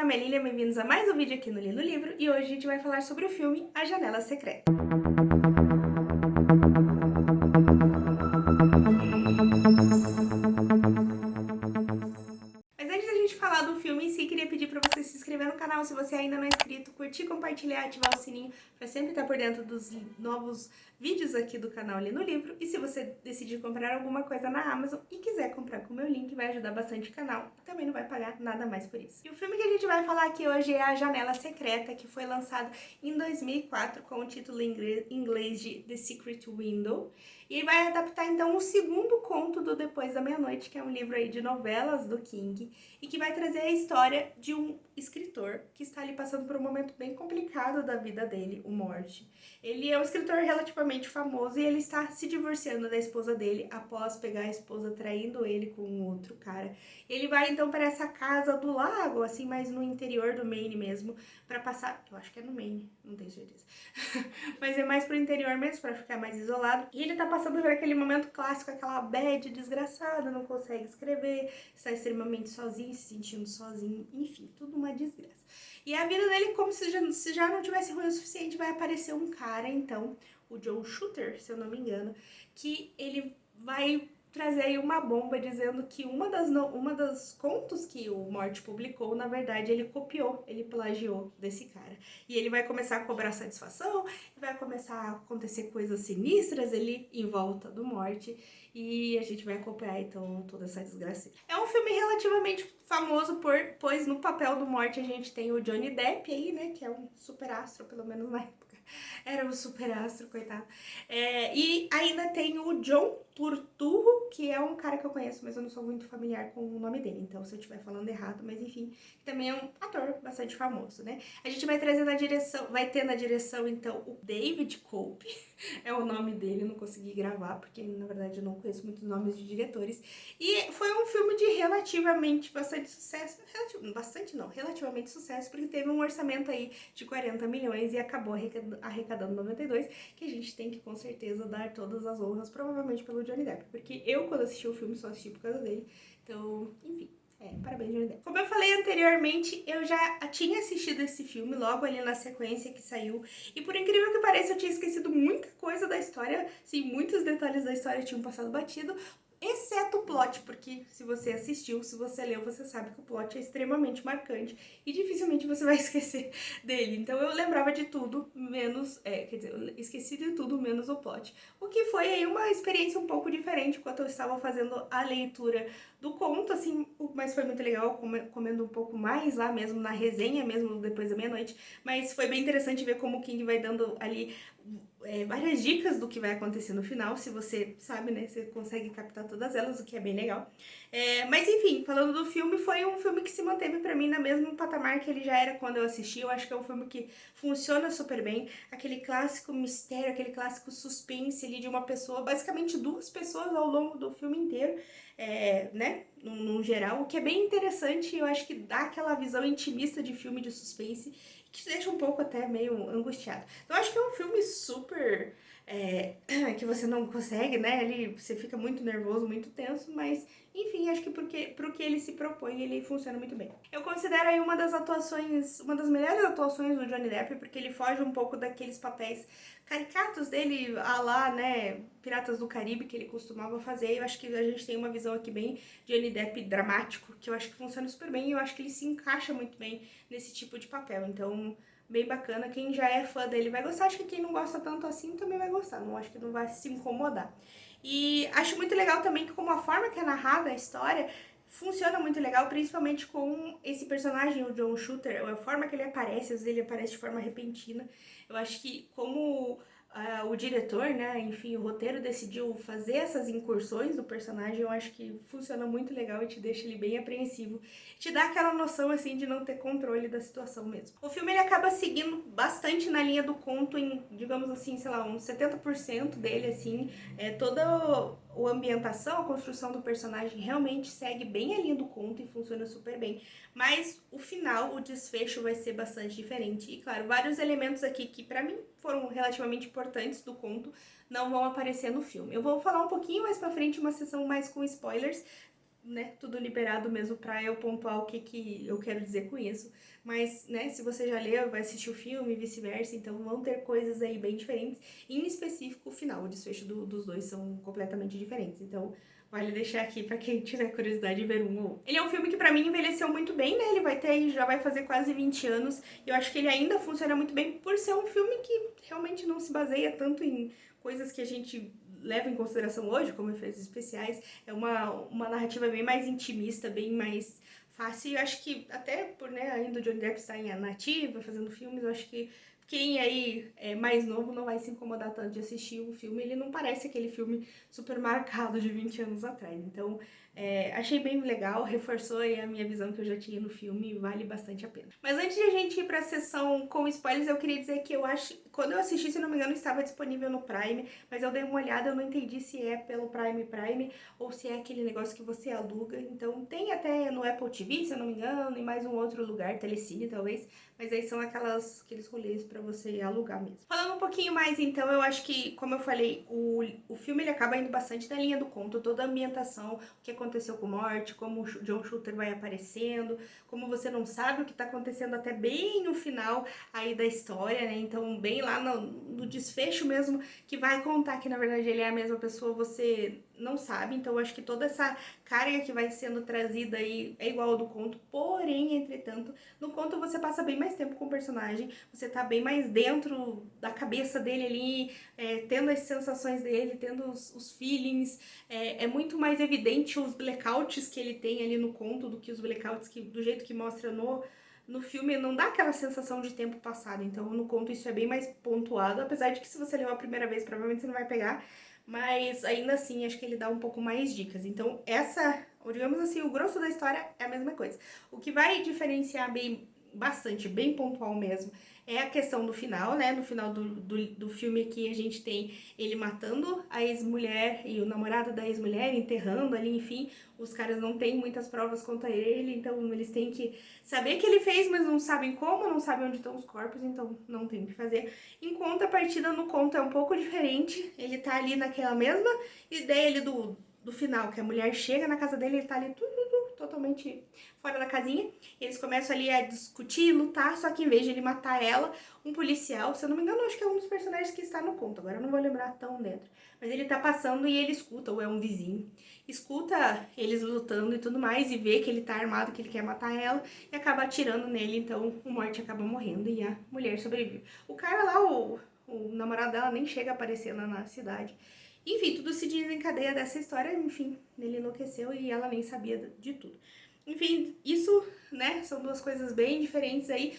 nome é Lilia, bem-vindos a mais um vídeo aqui no Li no Livro e hoje a gente vai falar sobre o filme A Janela Secreta. Mas antes da gente falar do filme em si, queria pedir para você se inscrever no canal se você ainda não é inscrito, curtir, compartilhar, ativar o sininho para sempre estar por dentro dos novos vídeos aqui do canal Li no Livro. E se você decidir comprar alguma coisa na Amazon e quiser comprar com o meu link, vai ajudar bastante o canal e também não vai pagar nada mais por isso. E o filme que a gente vai falar aqui hoje é A Janela Secreta, que foi lançado em 2004 com o título em inglês de The Secret Window. E vai adaptar então o segundo conto do Depois da Meia-Noite, que é um livro aí de novelas do King, e que vai trazer a história de um escritor que está ali passando por um momento bem complicado da vida dele, o Morte. Ele é um escritor relativamente famoso e ele está se divorciando da esposa dele após pegar a esposa traindo ele com um outro cara. Ele vai então para essa casa do lago, assim, mais no interior do Maine mesmo, para passar, eu acho que é no Maine, não tenho certeza, mas é mais pro interior mesmo, para ficar mais isolado. E ele tá passando por aquele momento clássico, aquela bad desgraçada, não consegue escrever, está extremamente sozinho, se sentindo sozinho, enfim, tudo uma desgraça. E a vida dele, como se já não tivesse ruim o suficiente, vai aparecer um cara, então, o Joe Shooter, se eu não me engano, que ele vai trazer aí uma bomba dizendo que uma das contos que o Morte publicou, na verdade, ele copiou, ele plagiou desse cara. E ele vai começar a cobrar satisfação, vai começar a acontecer coisas sinistras ali em volta do Morte, e a gente vai acompanhar então toda essa desgraça. É um filme relativamente famoso pois no papel do Morte a gente tem o Johnny Depp aí, né, que é um super astro, pelo menos na época. Era um super astro, coitado. E ainda tem o John Turturro, que é um cara que eu conheço, mas eu não sou muito familiar com o nome dele, então se eu estiver falando errado, mas enfim, também é um ator bastante famoso, né? A gente vai trazer na direção, vai ter na direção, então, o David Cope, é o nome dele, eu não consegui gravar, porque na verdade eu não conheço muitos nomes de diretores. E foi um filme de relativamente bastante sucesso, relativamente sucesso, porque teve um orçamento aí de 40 milhões e acabou arrecadando 92, que a gente tem que com certeza dar todas as honras, provavelmente pelo Johnny Depp, porque eu quando assisti o filme só assisti por causa dele, então, enfim. Parabéns, Johnny Depp. Como eu falei anteriormente, eu já tinha assistido esse filme logo ali na sequência que saiu, e por incrível que pareça, eu tinha esquecido muita coisa da história, sim, muitos detalhes da história tinham passado batido, exceto o plot, porque se você assistiu, se você leu, você sabe que o plot é extremamente marcante e dificilmente você vai esquecer dele. Então eu lembrava de tudo, menos, quer dizer, eu esqueci de tudo menos o plot. O que foi aí uma experiência um pouco diferente enquanto eu estava fazendo a leitura do conto, assim, mas foi muito legal, comendo um pouco mais lá mesmo, na resenha mesmo, depois da meia-noite, mas foi bem interessante ver como o King vai dando ali várias dicas do que vai acontecer no final, se você sabe, né, você consegue captar todas elas, o que é bem legal. Mas enfim, falando do filme, foi um filme que se manteve pra mim no mesmo patamar que ele já era quando eu assisti. Eu acho que é um filme que funciona super bem, aquele clássico mistério, aquele clássico suspense ali de uma pessoa, basicamente duas pessoas ao longo do filme inteiro, né, no geral, o que é bem interessante. Eu acho que dá aquela visão intimista de filme de suspense, que te deixa um pouco até meio angustiado. Então, eu acho que é um filme super... que você não consegue, né? Você fica muito nervoso, muito tenso, mas enfim, acho que pro que ele se propõe, ele funciona muito bem. Eu considero aí uma das melhores atuações do Johnny Depp, porque ele foge um pouco daqueles papéis caricatos dele, à lá, né, Piratas do Caribe, que ele costumava fazer. Eu acho que a gente tem uma visão aqui bem Johnny Depp dramático, que eu acho que funciona super bem, e eu acho que ele se encaixa muito bem nesse tipo de papel. Então, bem bacana. Quem já é fã dele vai gostar, acho que quem não gosta tanto assim também vai gostar, não acho que não vai se incomodar. E acho muito legal também que como a forma que é narrada a história funciona muito legal, principalmente com esse personagem, o John Shooter, a forma que ele aparece, às vezes ele aparece de forma repentina. Eu acho que como o diretor, né, enfim, o roteiro decidiu fazer essas incursões do personagem, eu acho que funciona muito legal e te deixa ele bem apreensivo. Te dá aquela noção, assim, de não ter controle da situação mesmo. O filme, ele acaba seguindo bastante na linha do conto em, digamos assim, sei lá, uns 70% dele, assim, toda a ambientação, a construção do personagem realmente segue bem a linha do conto e funciona super bem. Mas o final, o desfecho vai ser bastante diferente. E claro, vários elementos aqui que pra mim foram relativamente importantes do conto não vão aparecer no filme. Eu vou falar um pouquinho mais pra frente, uma sessão mais com spoilers, né, tudo liberado mesmo pra eu pontuar o que eu quero dizer com isso. Mas, né, se você já leu, vai assistir o filme e vice-versa, então vão ter coisas aí bem diferentes. Em específico, o final, o desfecho dos dois são completamente diferentes. Então, vale deixar aqui pra quem tiver curiosidade de ver um ou outro. Ele é um filme que pra mim envelheceu muito bem, né? Ele vai ter aí, já vai fazer quase 20 anos. E eu acho que ele ainda funciona muito bem por ser um filme que realmente não se baseia tanto em coisas que a gente leva em consideração hoje, como efeitos especiais. É uma narrativa bem mais intimista, bem mais fácil. E eu acho que até por, né, ainda o Johnny Depp estar em nativa, fazendo filmes, eu acho que quem aí é mais novo não vai se incomodar tanto de assistir o filme. Ele não parece aquele filme super marcado de 20 anos atrás. Então, achei bem legal, reforçou aí a minha visão que eu já tinha no filme e vale bastante a pena. Mas antes de a gente ir pra sessão com spoilers, eu queria dizer que eu acho, quando eu assisti, se não me engano, estava disponível no Prime, mas eu dei uma olhada, eu não entendi se é pelo Prime ou se é aquele negócio que você aluga. Então tem até no Apple TV, se eu não me engano, em mais um outro lugar, Telecine talvez, mas aí são aqueles rolês pra você alugar mesmo. Falando um pouquinho mais então, eu acho que, como eu falei, o filme ele acaba indo bastante na linha do conto, toda a ambientação, o que aconteceu com o Morty, como o John Shooter vai aparecendo, como você não sabe o que tá acontecendo até bem no final aí da história, né? Então, bem lá no desfecho mesmo, que vai contar que na verdade ele é a mesma pessoa, você não sabe. Então, eu acho que toda essa carga que vai sendo trazida aí é igual ao do conto, porém, entretanto, no conto você passa bem mais tempo com o personagem, você tá bem mais dentro da cabeça dele ali, tendo as sensações dele, tendo os feelings, é muito mais evidente os blackouts que ele tem ali no conto do que os blackouts do jeito que mostra no filme, não dá aquela sensação de tempo passado. Então no conto isso é bem mais pontuado, apesar de que se você leu a primeira vez provavelmente você não vai pegar, mas ainda assim acho que ele dá um pouco mais dicas. Então digamos assim, o grosso da história é a mesma coisa. O que vai diferenciar bastante, bem pontual mesmo, é a questão do final, né? No final do filme aqui a gente tem ele matando a ex-mulher e o namorado da ex-mulher, enterrando ali, enfim. Os caras não têm muitas provas contra ele, então eles têm que saber que ele fez, mas não sabem como, não sabem onde estão os corpos, então não tem o que fazer. Enquanto a partida no conto é um pouco diferente, ele tá ali naquela mesma ideia ali do final, que a mulher chega na casa dele, ele tá ali tudo totalmente fora da casinha. Eles começam ali a discutir, lutar, só que em vez de ele matar ela, um policial, se eu não me engano, acho que é um dos personagens que está no conto, agora eu não vou lembrar tão dentro, mas ele tá passando e ele escuta, ou é um vizinho, escuta eles lutando e tudo mais, e vê que ele tá armado, que ele quer matar ela, e acaba atirando nele, então o Morty acaba morrendo e a mulher sobrevive. O cara lá, o namorado dela, nem chega a aparecer lá na cidade. Enfim, tudo se desencadeia dessa história, enfim, ele enlouqueceu e ela nem sabia de tudo. Enfim, isso, né, são duas coisas bem diferentes aí.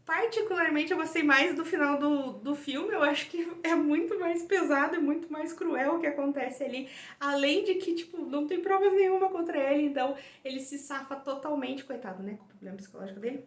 Particularmente eu gostei mais do final do filme, eu acho que é muito mais pesado e muito mais cruel o que acontece ali. Além de que, tipo, não tem provas nenhuma contra ele, então ele se safa totalmente, coitado, né, com o problema psicológico dele.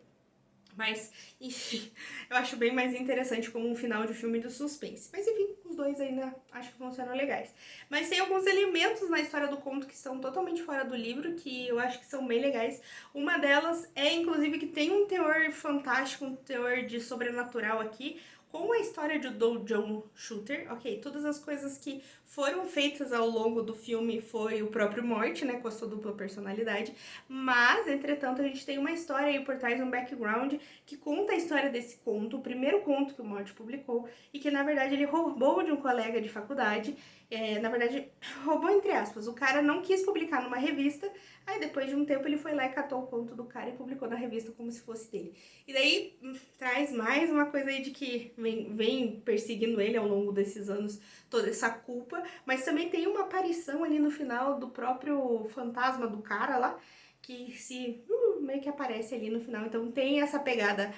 Mas, enfim, eu acho bem mais interessante como um final de filme do suspense. Mas, enfim, os dois ainda acho que funcionam legais. Mas tem alguns elementos na história do conto que estão totalmente fora do livro, que eu acho que são bem legais. Uma delas é, inclusive, que tem um teor fantástico, um teor de sobrenatural aqui, com a história do John Shooter. Ok, todas as coisas que foram feitas ao longo do filme foi o próprio Morty, né, com a sua dupla personalidade, mas, entretanto, a gente tem uma história aí por trás, um background, que conta a história desse conto, o primeiro conto que o Morty publicou, e que, na verdade, ele roubou de um colega de faculdade, na verdade, roubou entre aspas, o cara não quis publicar numa revista, aí depois de um tempo ele foi lá e catou o conto do cara e publicou na revista como se fosse dele. E daí traz mais uma coisa aí de que vem perseguindo ele ao longo desses anos, toda essa culpa, mas também tem uma aparição ali no final do próprio fantasma do cara lá, que meio que aparece ali no final, então tem essa pegada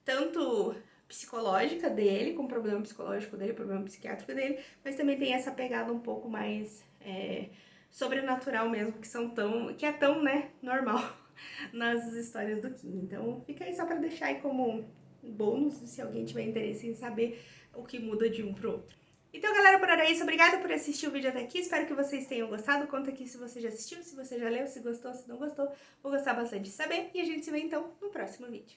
tanto psicológica dele, com o problema psicológico dele, problema psiquiátrico dele, mas também tem essa pegada um pouco mais sobrenatural mesmo, que é tão, né, normal nas histórias do King. Então fica aí só pra deixar aí como bônus, se alguém tiver interesse em saber o que muda de um pro outro. Então, galera, por hora é isso. Obrigada por assistir o vídeo até aqui. Espero que vocês tenham gostado. Conta aqui se você já assistiu, se você já leu, se gostou, se não gostou. Vou gostar bastante de saber. E a gente se vê, então, no próximo vídeo.